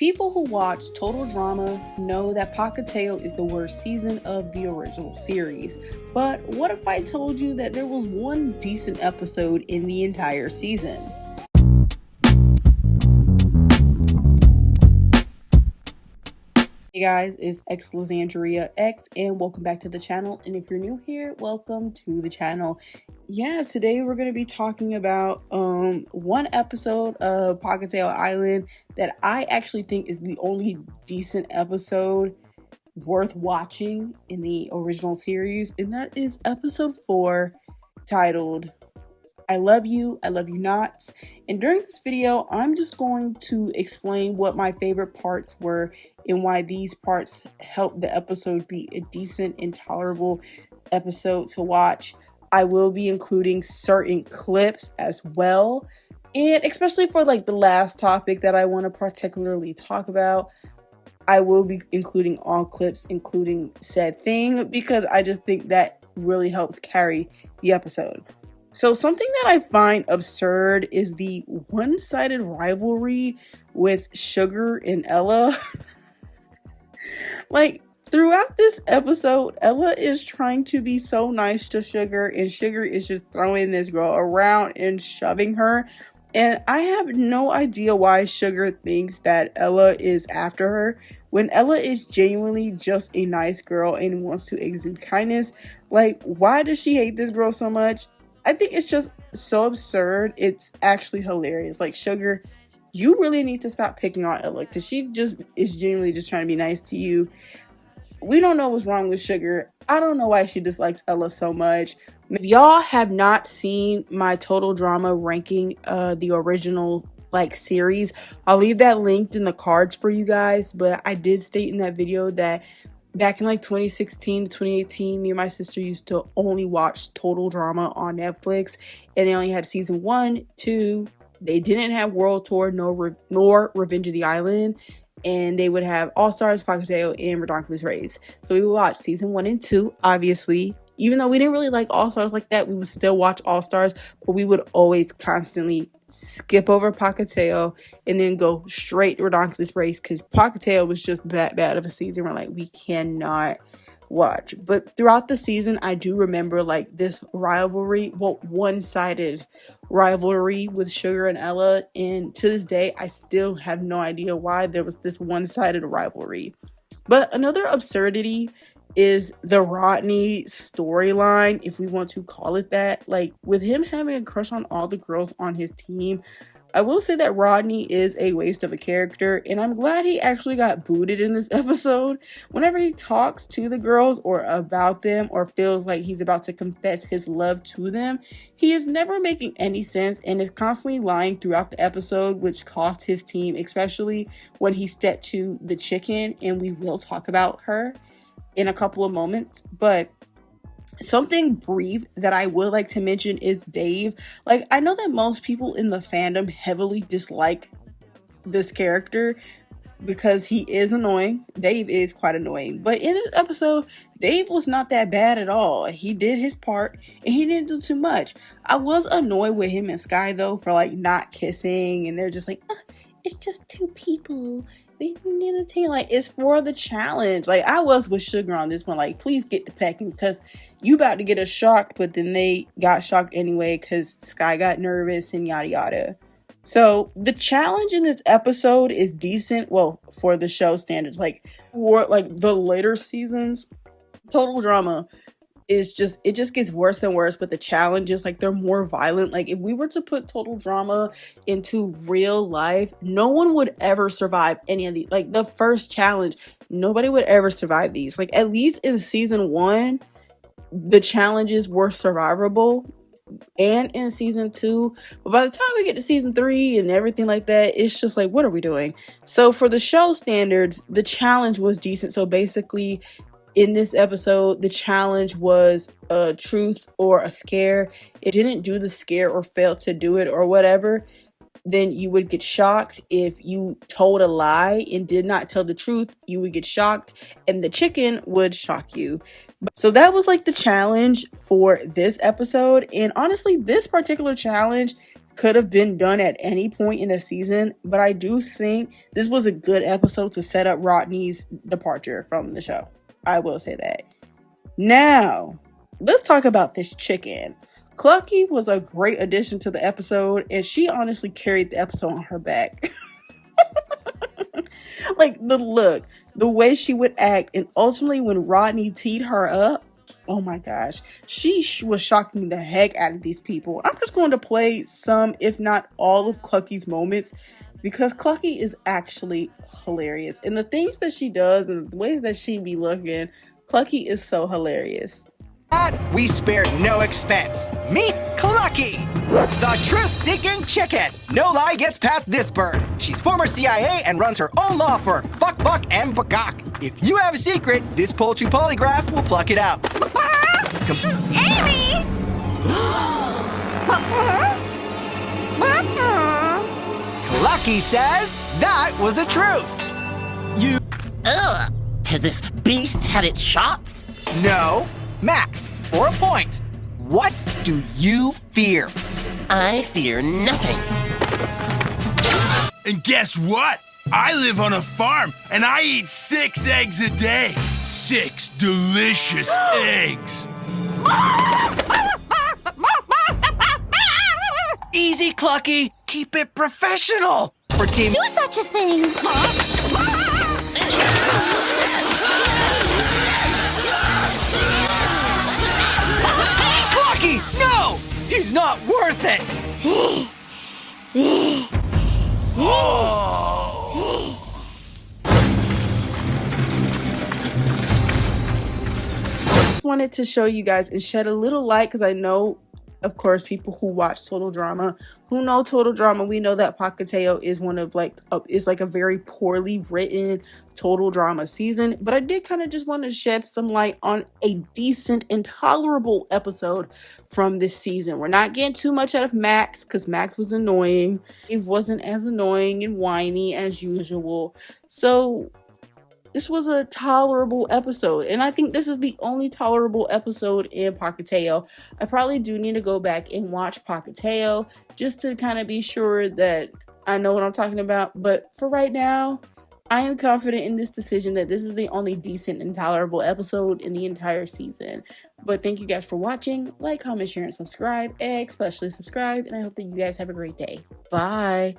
People who watch Total Drama know that Pahkitew is the worst season of the original series. But what if I told you that there was one decent episode in the entire season? Hey guys, it's Lysandria X and welcome back to the channel. And if you're new here, welcome to the channel. Yeah, today we're going to be talking about one episode of Pahkitew Island that I actually think is the only decent episode worth watching in the original series. And that is episode 4, titled I Love You Not. And during this video, I'm just going to explain what my favorite parts were and why these parts help the episode be a decent and tolerable episode to watch. I will be including certain clips as well, and especially for like the last topic that I want to particularly talk about, I will be including all clips including said thing because I just think that really helps carry the episode. So something that I find absurd is the one-sided rivalry with Sugar and Ella. Like, throughout this episode, Ella is trying to be so nice to Sugar, and Sugar is just throwing this girl around and shoving her. And I have no idea why Sugar thinks that Ella is after her, when Ella is genuinely just a nice girl and wants to exude kindness. Like, why does she hate this girl so much? I think it's just so absurd. It's actually hilarious. Like, Sugar, you really need to stop picking on Ella because she just is genuinely just trying to be nice to you. We don't know what's wrong with Sugar. I don't know why she dislikes Ella so much. If y'all have not seen my Total Drama ranking the original series, I'll leave that linked in the cards for you guys. But I did state in that video that back in 2016 to 2018, me and my sister used to only watch Total Drama on Netflix, and they only had season 1, 2. They didn't have World Tour nor Revenge of the Island, and they would have All Stars, Pahkitew, and Redonkulous Rays. So we would watch season 1 and 2, obviously. Even though we didn't really like All Stars like that, we would still watch All Stars, but we would always constantly skip over Pahkitew and then go straight to Redonkulous Rays because Pahkitew was just that bad of a season where we cannot watch. But throughout the season, I do remember this rivalry, one-sided rivalry with Sugar and Ella, and to this day I still have no idea why there was this one-sided rivalry. But another absurdity is the Rodney storyline, if we want to call it that. With him having a crush on all the girls on his team, I will say that Rodney is a waste of a character, and I'm glad he actually got booted in this episode. Whenever he talks to the girls or about them or feels like he's about to confess his love to them, he is never making any sense and is constantly lying throughout the episode, which cost his team, especially when he stepped to the chicken, and we will talk about her in a couple of moments. But something brief that I would like to mention is Dave. I know that most people in the fandom heavily dislike this character because he is annoying. Dave is quite annoying. But in this episode, Dave was not that bad at all. He did his part and he didn't do too much. I was annoyed with him and Sky though for not kissing, and they're just it's just two people. It's for the challenge. I was with Sugar on this one. Please get to pecking because you about to get us shocked. But then they got shocked anyway because Sky got nervous and yada yada. So the challenge in this episode is decent. Well, for the show standards, for the later seasons, Total Drama is it just gets worse and worse. But the challenges, they're more violent. If we were to put Total Drama into real life, no one would ever survive any of these. The first challenge, nobody would ever survive these. At least in season 1, the challenges were survivable, and in season 2. But by the time we get to season 3 and everything like that, it's just what are we doing? So for the show standards, the challenge was decent. So basically, in this episode, the challenge was a truth or a scare. It didn't do the scare or failed to do it or whatever, then you would get shocked. If you told a lie and did not tell the truth, you would get shocked, and the chicken would shock you. So that was the challenge for this episode. And honestly, this particular challenge could have been done at any point in the season, but I do think this was a good episode to set up Rodney's departure from the show. I will say that. Now, let's talk about this chicken. Clucky was a great addition to the episode, and she honestly carried the episode on her back. Like, the look, the way she would act, and ultimately when Rodney teed her up, oh my gosh, she was shocking the heck out of these people. I'm just going to play some, if not all, of Clucky's moments, because Clucky is actually hilarious. And the things that she does and the ways that she be looking, Clucky is so hilarious. We spared no expense. Meet Clucky, the truth-seeking chicken. No lie gets past this bird. She's former CIA and runs her own law firm, Buck, and Buckok. If you have a secret, this poultry polygraph will pluck it out. Amy! Clucky says that was the truth. You... Ugh! Has this beast had its shots? No. Max, for a point, what do you fear? I fear nothing. And guess what? I live on a farm, and I eat 6 eggs a day. 6 delicious eggs. Easy, Clucky. Keep it professional. For team... Do such a thing. Clucky, no! He's not worth it. Wanted to show you guys and shed a little light, because I know, of course, people who watch Total Drama, who know Total Drama, we know that Pahkitew is one of is like a very poorly written Total Drama season. But I did kind of just want to shed some light on a decent and tolerable episode from this season. We're not getting too much out of Max, because Max was annoying. He wasn't as annoying and whiny as usual. So this was a tolerable episode, and I think this is the only tolerable episode in Pahkitew. I probably do need to go back and watch Pahkitew just to kind of be sure that I know what I'm talking about. But for right now, I am confident in this decision that this is the only decent and tolerable episode in the entire season. But thank you guys for watching. Like, comment, share, and subscribe, especially subscribe. And I hope that you guys have a great day. Bye.